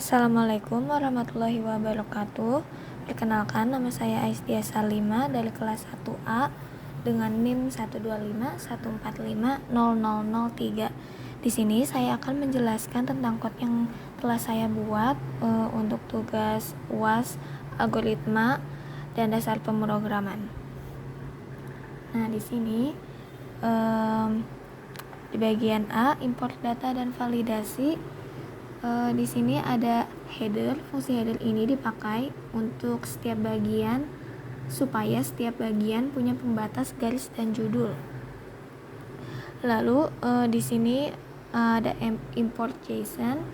Assalamualaikum warahmatullahi wabarakatuh. Perkenalkan, nama saya Aistia Salima dari kelas 1A dengan NIM 12514500003. Di sini saya akan menjelaskan tentang kode yang telah saya buat untuk tugas UAS, algoritma, dan dasar pemrograman. Nah, di sini di bagian A, import data dan validasi. Di sini ada header. Fungsi header ini dipakai untuk setiap bagian supaya setiap bagian punya pembatas garis dan judul. Lalu di sini ada import JSON.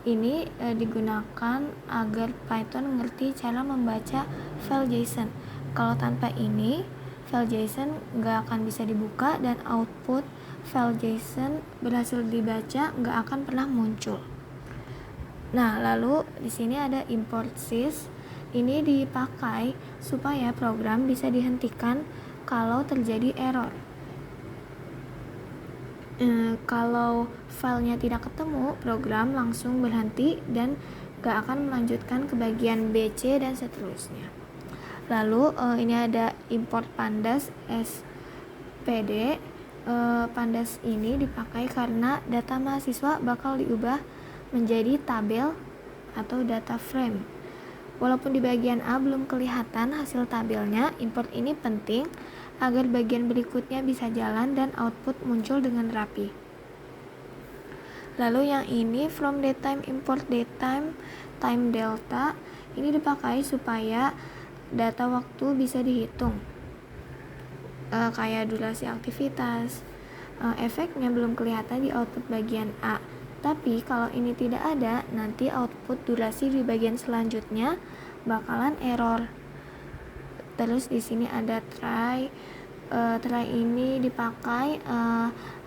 Ini digunakan agar Python mengerti cara membaca file JSON. Kalau tanpa ini, file JSON nggak akan bisa dibuka dan output file JSON berhasil dibaca nggak akan pernah muncul. Nah, lalu di sini ada import sys. Ini dipakai supaya program bisa dihentikan kalau terjadi error. Kalau filenya tidak ketemu, program langsung berhenti dan gak akan melanjutkan ke bagian B, C, dan seterusnya. Lalu ini ada import pandas SPD. Pandas ini dipakai karena data mahasiswa bakal diubah menjadi tabel atau data frame. Walaupun di bagian A belum kelihatan hasil tabelnya, import ini penting agar bagian berikutnya bisa jalan dan output muncul dengan rapi. Lalu yang ini from datetime import datetime time delta. Ini dipakai supaya data waktu bisa dihitung, kayak durasi aktivitas. Efeknya belum kelihatan di output bagian A. Tapi kalau ini tidak ada, nanti output durasi di bagian selanjutnya bakalan error. Terus di sini ada try. Try ini dipakai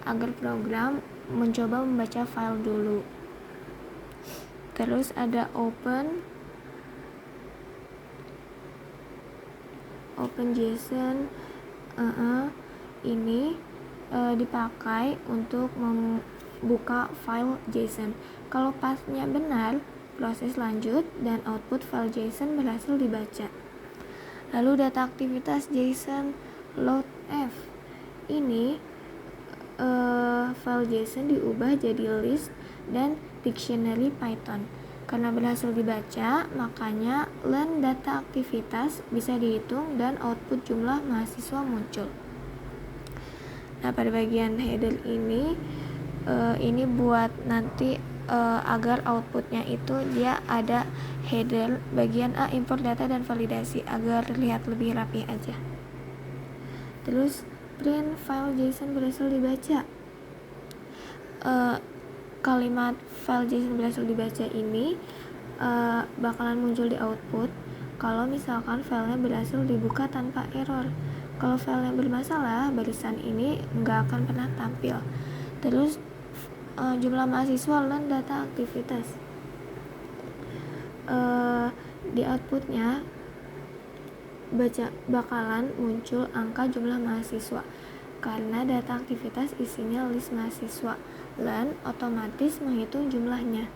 agar program mencoba membaca file dulu. Terus ada open JSON. Ini dipakai untuk membuka file JSON. Kalau pathnya benar, proses lanjut dan output file JSON berhasil dibaca. Lalu data aktivitas JSON load F. Ini file JSON diubah jadi list dan dictionary Python. Karena berhasil dibaca, makanya learn data aktivitas bisa dihitung dan output jumlah mahasiswa muncul. Nah, pada bagian header ini buat nanti agar outputnya itu dia ada header bagian A, import data dan validasi, agar terlihat lebih rapi aja. Terus print file JSON berhasil dibaca. Kalimat file JSON berhasil dibaca ini bakalan muncul di output kalau misalkan filenya berhasil dibuka tanpa error. Kalau filenya bermasalah, barisan ini nggak akan pernah tampil. Terus jumlah mahasiswa learn data aktivitas. Di outputnya bakalan muncul angka jumlah mahasiswa karena data aktivitas isinya list mahasiswa. Learn otomatis menghitung jumlahnya.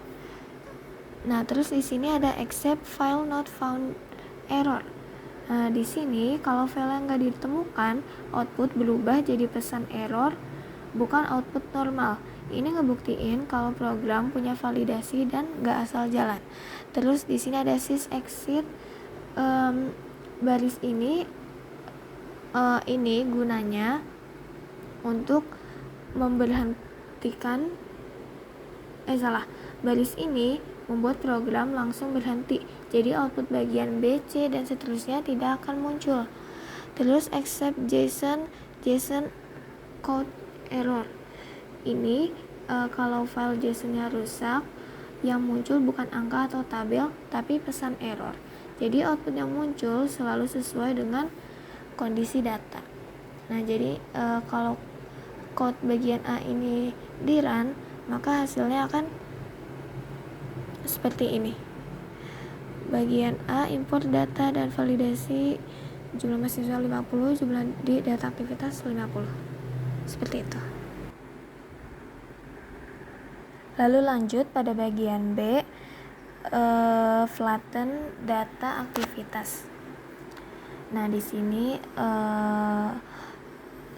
Nah, terus di sini ada except file not found error. Nah, di sini kalau file yang nggak ditemukan, output berubah jadi pesan error, bukan output normal. Ini ngebuktiin kalau program punya validasi dan nggak asal jalan. Terus di sini ada sys exit. Baris ini gunanya untuk memberhentikan baris ini membuat program langsung berhenti. Jadi output bagian B, C, dan seterusnya tidak akan muncul. Terus except JSON code error. Ini kalau file JSON-nya rusak, yang muncul bukan angka atau tabel, tapi pesan error. Jadi output yang muncul selalu sesuai dengan kondisi data. Nah, jadi kalau code bagian A ini di run, maka hasilnya akan seperti ini. Bagian A, import data dan validasi, jumlah mahasiswa 50, jumlah di data aktivitas 50. Seperti itu. Lalu lanjut pada bagian B. flatten data aktivitas. Nah, di sini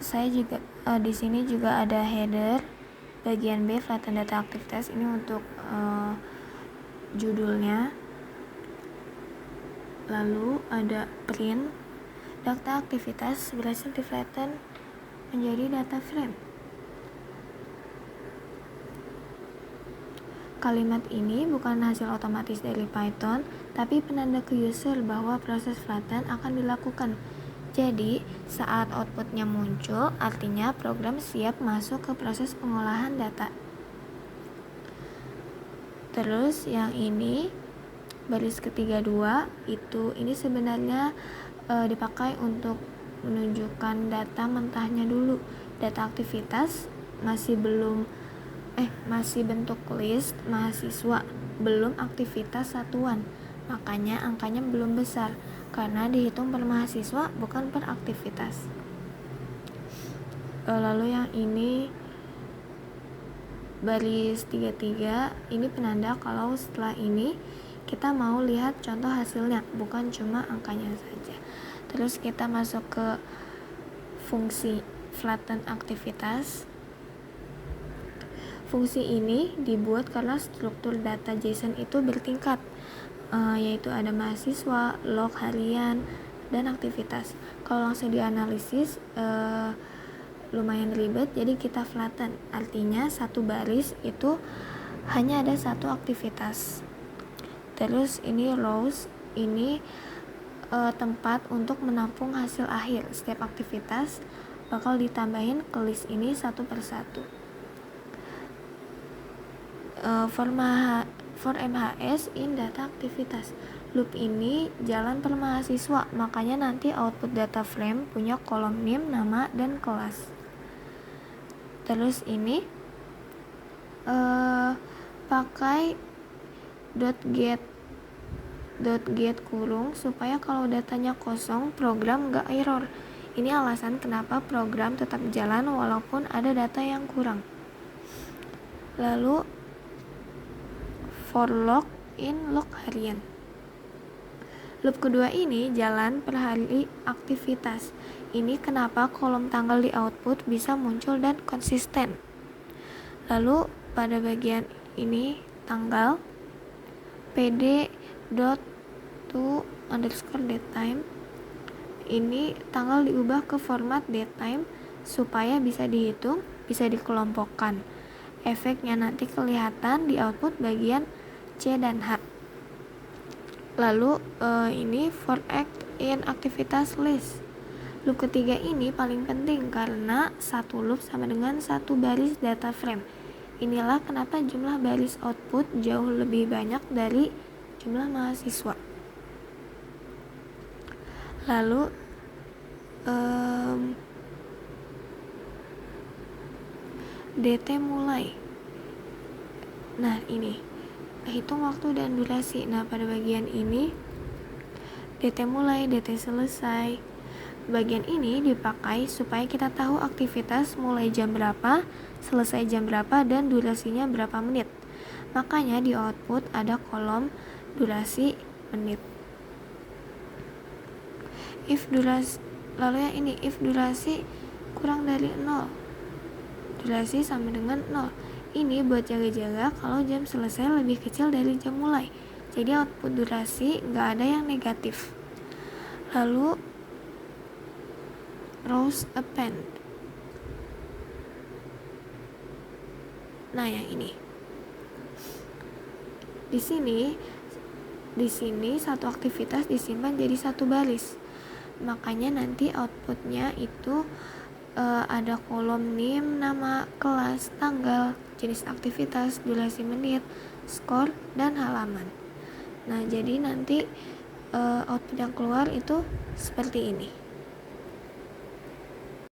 saya juga di sini juga ada header bagian B, flatten data aktivitas. Ini untuk judulnya. Lalu ada print data aktivitas berhasil di flatten menjadi data frame. Kalimat ini bukan hasil otomatis dari Python, tapi penanda ke user bahwa proses flatten akan dilakukan. Jadi, saat outputnya muncul, artinya program siap masuk ke proses pengolahan data. Terus yang ini, baris ketiga 2, ini sebenarnya dipakai untuk menunjukkan data mentahnya dulu. Data aktivitas masih bentuk list mahasiswa, belum aktivitas satuan, makanya angkanya belum besar karena dihitung per mahasiswa bukan per aktivitas. Lalu yang ini baris 33, ini penanda kalau setelah ini kita mau lihat contoh hasilnya, bukan cuma angkanya saja. Terus kita masuk ke fungsi flatten aktivitas. Fungsi ini dibuat karena struktur data JSON itu bertingkat, yaitu ada mahasiswa, log harian, dan aktivitas. Kalau langsung dianalisis lumayan ribet, jadi kita flatten. Artinya satu baris itu hanya ada satu aktivitas. Terus ini rows, ini tempat untuk menampung hasil akhir. Setiap aktivitas bakal ditambahin ke list ini satu persatu. For MHS in data aktivitas, loop ini jalan per mahasiswa, makanya nanti output data frame punya kolom name, nama, dan kelas. Terus ini pakai .get kurung supaya kalau datanya kosong program nggak error. Ini alasan kenapa program tetap jalan walaupun ada data yang kurang. Lalu for log in log harian. Loop kedua ini jalan per hari aktivitas. Ini kenapa kolom tanggal di output bisa muncul dan konsisten. Lalu pada bagian ini tanggal pd.to_datetime, ini tanggal diubah ke format datetime supaya bisa dihitung, bisa dikelompokkan. Efeknya nanti kelihatan di output bagian C dan H. Lalu ini for act in aktivitas list. Loop ketiga ini paling penting karena satu loop sama dengan satu baris data frame. Inilah kenapa jumlah baris output jauh lebih banyak dari jumlah mahasiswa. Lalu DT mulai. Nah, ini hitung waktu dan durasi. Nah, pada bagian ini DT mulai, DT selesai. Bagian ini dipakai supaya kita tahu aktivitas mulai jam berapa, selesai jam berapa, dan durasinya berapa menit. Makanya di output ada kolom durasi menit. Lalu yang ini if durasi kurang dari 0, durasi sama dengan 0. Ini buat jaga-jaga kalau jam selesai lebih kecil dari jam mulai. Jadi output durasi nggak ada yang negatif. Lalu rows append. Nah, yang ini. Di sini satu aktivitas disimpan jadi satu baris. Makanya nanti outputnya itu ada kolom name, nama, kelas, tanggal, jenis aktivitas, durasi menit, skor, dan halaman. Nah, jadi nanti output yang keluar itu seperti ini.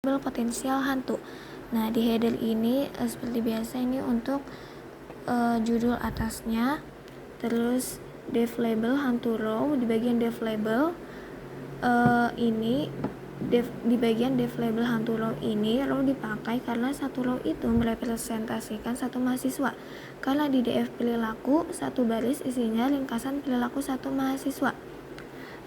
Label potensial hantu. Nah, di header ini seperti biasa ini untuk judul atasnya. Terus dev label hantu row. Di bagian dev label ini di bagian def label hantu row ini, row dipakai karena satu row itu merepresentasikan satu mahasiswa. Karena di DF perilaku, satu baris isinya ringkasan perilaku satu mahasiswa.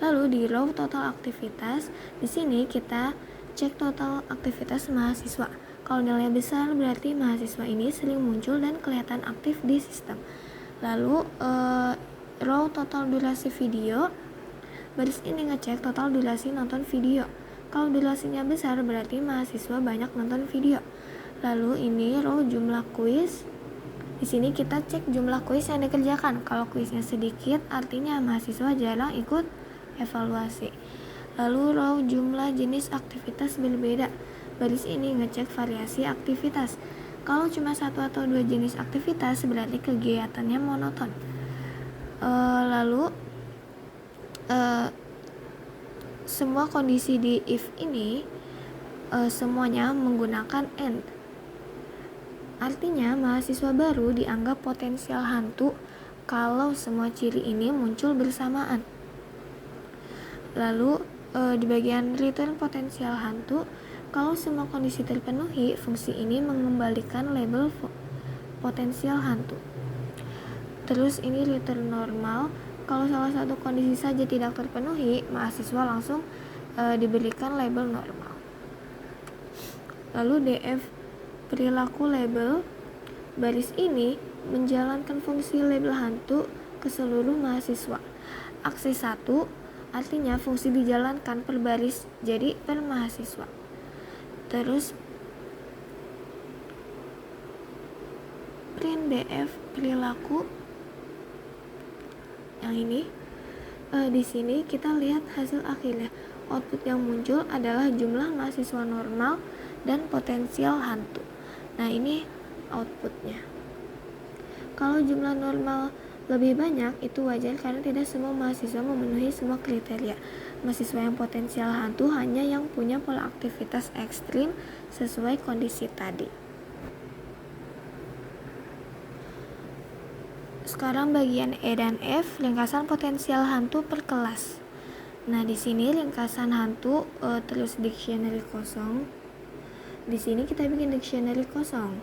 Lalu di row total aktivitas, di sini kita cek total aktivitas mahasiswa. Kalau nilainya besar berarti mahasiswa ini sering muncul dan kelihatan aktif di sistem. Lalu row total durasi video, baris ini ngecek total durasi nonton video. Kalau durasinya besar berarti mahasiswa banyak nonton video. Lalu ini row jumlah kuis. Di sini kita cek jumlah kuis yang dikerjakan. Kalau kuisnya sedikit artinya mahasiswa jarang ikut evaluasi. Lalu row jumlah jenis aktivitas berbeda. Baris ini ngecek variasi aktivitas. Kalau cuma satu atau dua jenis aktivitas berarti kegiatannya monoton. Lalu semua kondisi di if ini semuanya menggunakan and. Artinya mahasiswa baru dianggap potensial hantu kalau semua ciri ini muncul bersamaan. Lalu di bagian return potensial hantu, kalau semua kondisi terpenuhi, fungsi ini mengembalikan label potensial hantu. Terus ini return normal. Kalau salah satu kondisi saja tidak terpenuhi, mahasiswa langsung diberikan label normal. Lalu DF perilaku label, baris ini menjalankan fungsi label hantu ke seluruh mahasiswa. Akses 1 artinya fungsi dijalankan per baris, jadi per mahasiswa. Terus print DF perilaku yang ini, di sini kita lihat hasil akhirnya. Output yang muncul adalah jumlah mahasiswa normal dan potensial hantu. Nah, ini outputnya. Kalau jumlah normal lebih banyak itu wajar karena tidak semua mahasiswa memenuhi semua kriteria. Mahasiswa yang potensial hantu hanya yang punya pola aktivitas ekstrim sesuai kondisi tadi. Sekarang bagian E dan F, ringkasan potensial hantu per kelas. Nah, di sini ringkasan hantu terus dictionary kosong. Di sini kita bikin dictionary kosong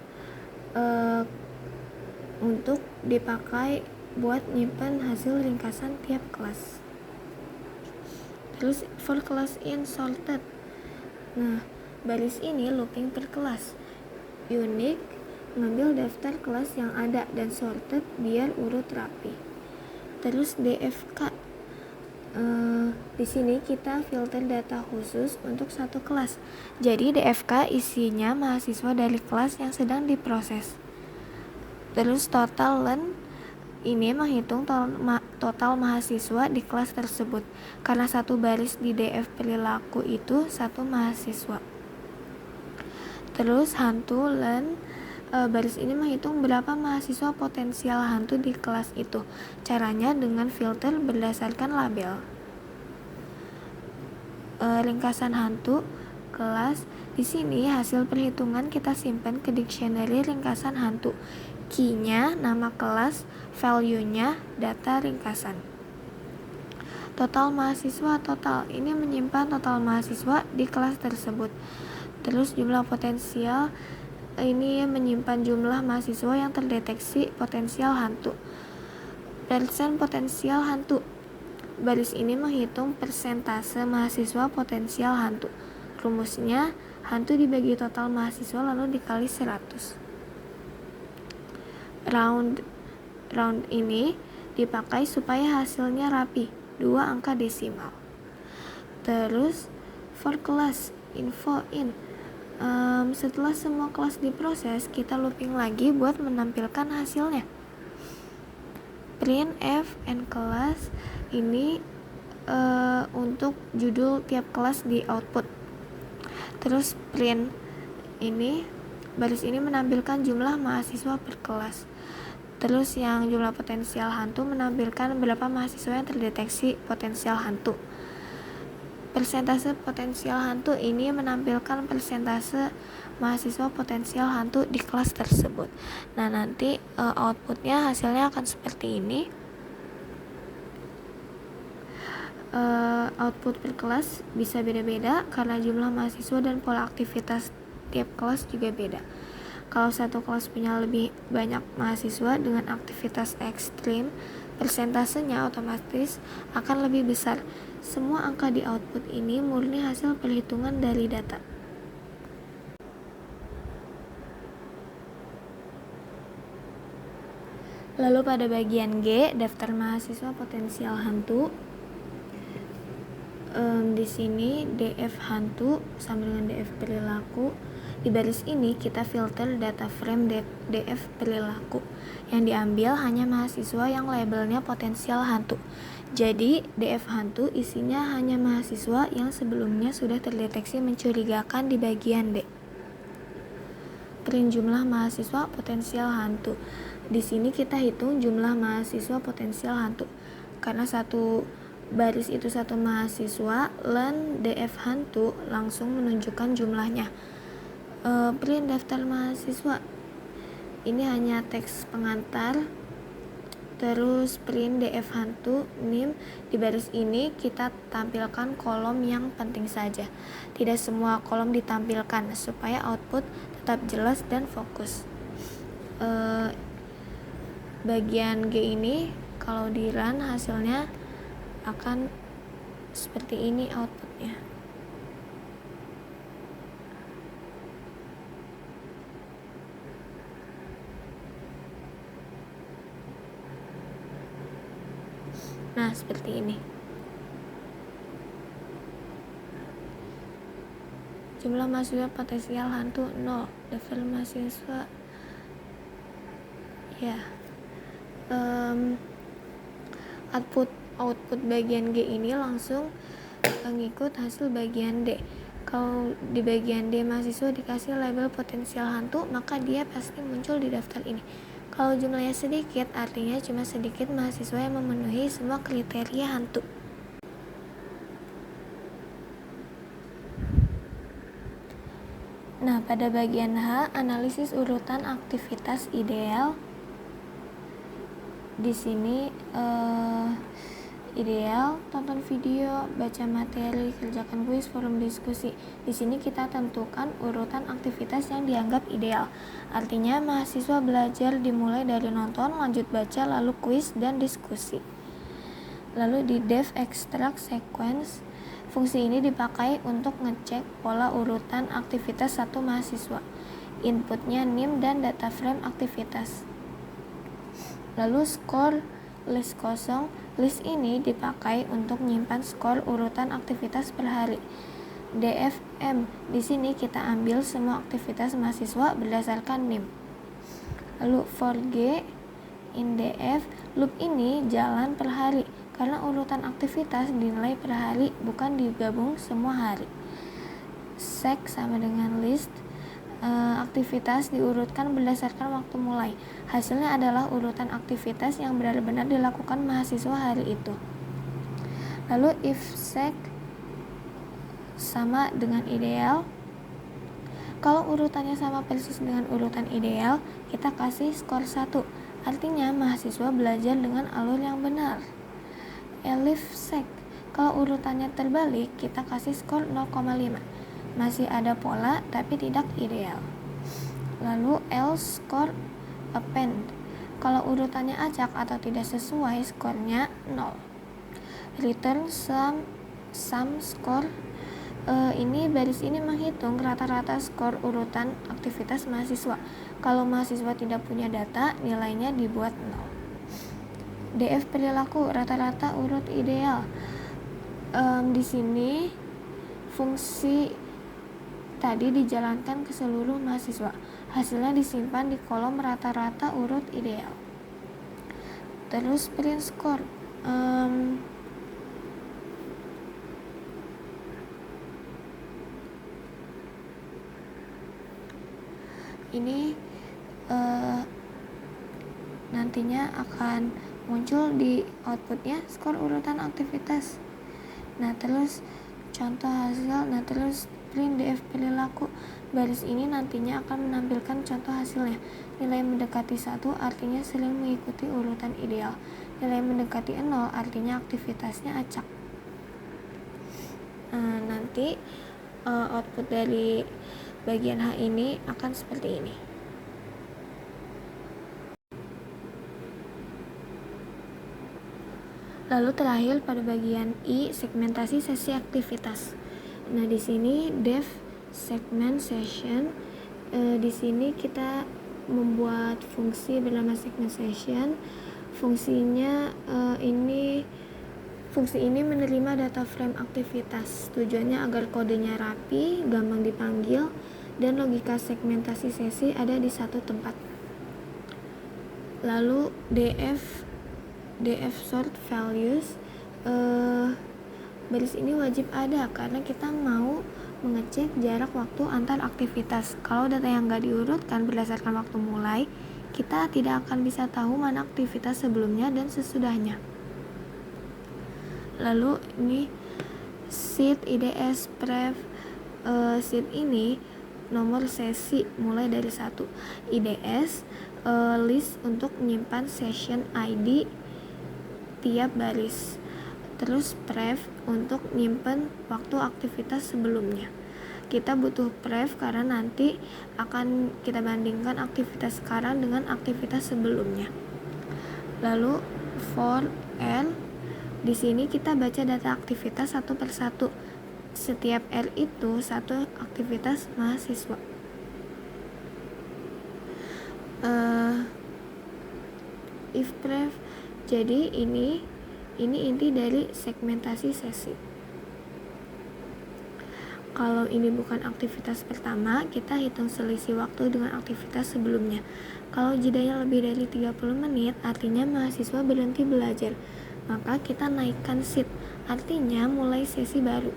untuk dipakai buat nyimpan hasil ringkasan tiap kelas. Terus for class in sorted. Nah, baris ini looping per kelas. Unique ngambil daftar kelas yang ada dan sorted biar urut rapi. Terus DFK, di sini kita filter data khusus untuk satu kelas. Jadi DFK isinya mahasiswa dari kelas yang sedang diproses. Terus total learn ini menghitung total mahasiswa di kelas tersebut. Karena satu baris di DF perilaku itu satu mahasiswa. Terus hantu learn, baris ini menghitung berapa mahasiswa potensial hantu di kelas itu. Caranya dengan filter berdasarkan label. Ringkasan hantu kelas, di sini hasil perhitungan kita simpan ke dictionary ringkasan hantu. Key-nya nama kelas, value-nya data ringkasan. Total mahasiswa total, ini menyimpan total mahasiswa di kelas tersebut. Terus jumlah potensial, ini menyimpan jumlah mahasiswa yang terdeteksi potensial hantu. Persen potensial hantu, baris ini menghitung persentase mahasiswa potensial hantu. Rumusnya hantu dibagi total mahasiswa lalu dikali 100. Round ini dipakai supaya hasilnya rapi, 2 angka desimal. Terus for class info in, setelah semua kelas diproses, kita looping lagi buat menampilkan hasilnya. Print F and class ini untuk judul tiap kelas di output. Terus print ini, baris ini menampilkan jumlah mahasiswa per kelas. Terus yang jumlah potensial hantu menampilkan berapa mahasiswa yang terdeteksi potensial hantu. Persentase potensial hantu ini menampilkan persentase mahasiswa potensial hantu di kelas tersebut. Nah, nanti outputnya hasilnya akan seperti ini. Output per kelas bisa beda-beda karena jumlah mahasiswa dan pola aktivitas tiap kelas juga beda. Kalau satu kelas punya lebih banyak mahasiswa dengan aktivitas ekstrim, persentasenya otomatis akan lebih besar. Semua angka di output ini murni hasil perhitungan dari data. Lalu pada bagian G, daftar mahasiswa potensial hantu. Di sini DF hantu sama dengan DF perilaku. Di baris ini kita filter data frame DF perilaku. Yang diambil hanya mahasiswa yang labelnya potensial hantu. Jadi DF hantu isinya hanya mahasiswa yang sebelumnya sudah terdeteksi mencurigakan di bagian D. Print jumlah mahasiswa potensial hantu. Di sini kita hitung jumlah mahasiswa potensial hantu. Karena satu baris itu satu mahasiswa, len DF hantu langsung menunjukkan jumlahnya. Print daftar mahasiswa. Ini hanya teks pengantar. Terus print DF hantu NIM. Di baris ini kita tampilkan kolom yang penting saja. Tidak semua kolom ditampilkan supaya output tetap jelas dan fokus. Bagian G ini kalau di run hasilnya akan seperti ini outputnya. Nah, seperti ini. Jumlah mahasiswa potensial hantu 0. Daftar mahasiswa ya. Output bagian G ini langsung mengikut hasil bagian D. Kalau di bagian D mahasiswa dikasih label potensial hantu, maka dia pasti muncul di daftar ini. Kalau jumlahnya sedikit, artinya cuma sedikit mahasiswa yang memenuhi semua kriteria hantu. Nah, pada bagian H, analisis urutan aktivitas ideal. Di sini ideal, tonton video, baca materi, kerjakan kuis, forum diskusi. Di sini kita tentukan urutan aktivitas yang dianggap ideal. Artinya mahasiswa belajar dimulai dari nonton, lanjut baca, lalu kuis dan diskusi. Lalu di dev extract sequence, fungsi ini dipakai untuk ngecek pola urutan aktivitas satu mahasiswa. Inputnya NIM dan data frame aktivitas. Lalu skor list kosong. List ini dipakai untuk menyimpan skor urutan aktivitas per hari. DFM, di sini kita ambil semua aktivitas mahasiswa berdasarkan NIM. Lalu for G in DF, loop ini jalan per hari karena urutan aktivitas dinilai per hari, bukan digabung semua hari. Sec sama dengan list, aktivitas diurutkan berdasarkan waktu mulai. Hasilnya adalah urutan aktivitas yang benar-benar dilakukan mahasiswa hari itu. Lalu if sec sama dengan ideal, kalau urutannya sama persis dengan urutan ideal, kita kasih skor 1. Artinya mahasiswa belajar dengan alur yang benar. Elif sec, kalau urutannya terbalik, kita kasih skor 0,5. Masih ada pola tapi tidak ideal. Lalu else score append, kalau urutannya acak atau tidak sesuai, skornya 0. Return sum score, ini baris ini menghitung rata-rata skor urutan aktivitas mahasiswa. Kalau mahasiswa tidak punya data, nilainya dibuat 0. DF perilaku, rata-rata urut ideal. Di sini fungsi tadi dijalankan ke seluruh mahasiswa. Hasilnya disimpan di kolom rata-rata urut ideal. Terus print score. Ini nantinya akan muncul di outputnya skor urutan aktivitas. Nah, terus contoh hasil. Nah, terus print DF perilaku. Baris ini nantinya akan menampilkan contoh hasilnya. Nilai mendekati 1 artinya sering mengikuti urutan ideal. Nilai mendekati 0 artinya aktivitasnya acak. Nanti output dari bagian H ini akan seperti ini. Lalu terakhir pada bagian I, segmentasi sesi aktivitas. Nah, di sini dev segment session. Di sini kita membuat fungsi bernama segment session. Fungsi ini menerima data frame aktivitas. Tujuannya agar kodenya rapi, gampang dipanggil, dan logika segmentasi sesi ada di satu tempat. Lalu df sort values, baris ini wajib ada karena kita mau mengecek jarak waktu antar aktivitas. Kalau data yang nggak diurutkan berdasarkan waktu mulai, kita tidak akan bisa tahu mana aktivitas sebelumnya dan sesudahnya. Lalu ini seed IDS pref. Seed ini nomor sesi mulai dari 1. IDS list untuk menyimpan session ID tiap baris. Terus pref untuk nyimpen waktu aktivitas sebelumnya. Kita butuh pref karena nanti akan kita bandingkan aktivitas sekarang dengan aktivitas sebelumnya. Lalu for L, di sini kita baca data aktivitas satu per satu. Setiap L itu satu aktivitas mahasiswa. If pref, jadi ini inti dari segmentasi sesi. Kalau ini bukan aktivitas pertama, kita hitung selisih waktu dengan aktivitas sebelumnya. Kalau jedanya lebih dari 30 menit, artinya mahasiswa berhenti belajar. Maka kita naikkan seat, artinya mulai sesi baru.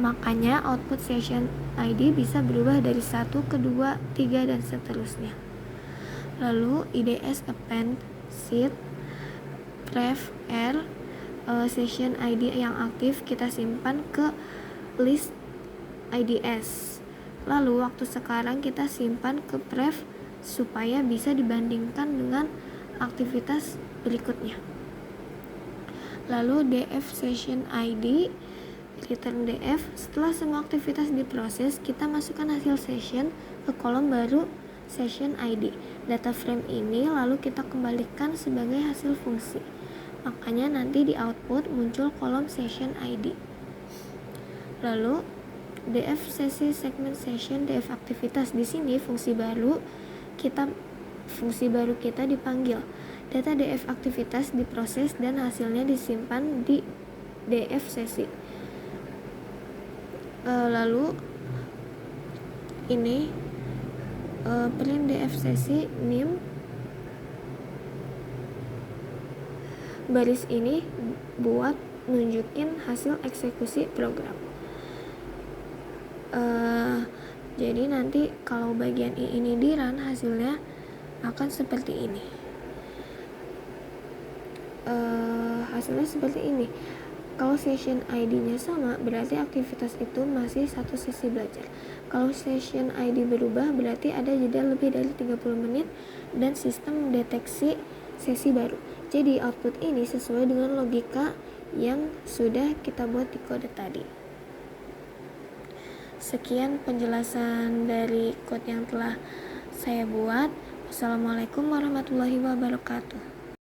Makanya output session ID bisa berubah dari 1 ke 2, 3, dan seterusnya. Lalu IDS append seat pref R, session ID yang aktif kita simpan ke list IDS. Lalu waktu sekarang kita simpan ke pref supaya bisa dibandingkan dengan aktivitas berikutnya. Lalu df session ID, return df. Setelah semua aktivitas diproses, kita masukkan hasil session ke kolom baru session ID. Data frame ini lalu kita kembalikan sebagai hasil fungsi. Makanya nanti di output muncul kolom session ID. Lalu df sesi segment session, df aktivitas. Di sini fungsi baru kita dipanggil. Data df aktivitas diproses dan hasilnya disimpan di df sesi. Lalu ini print df sesi nim. Baris ini buat nunjukin hasil eksekusi program. Jadi nanti kalau bagian I ini di run, hasilnya akan seperti ini. Hasilnya seperti ini. Kalau session ID-nya sama, berarti aktivitas itu masih satu sesi belajar. Kalau session ID berubah, berarti ada jeda lebih dari 30 menit dan sistem mendeteksi sesi baru. Jadi output ini sesuai dengan logika yang sudah kita buat di kode tadi. Sekian penjelasan dari code yang telah saya buat. Wassalamualaikum warahmatullahi wabarakatuh.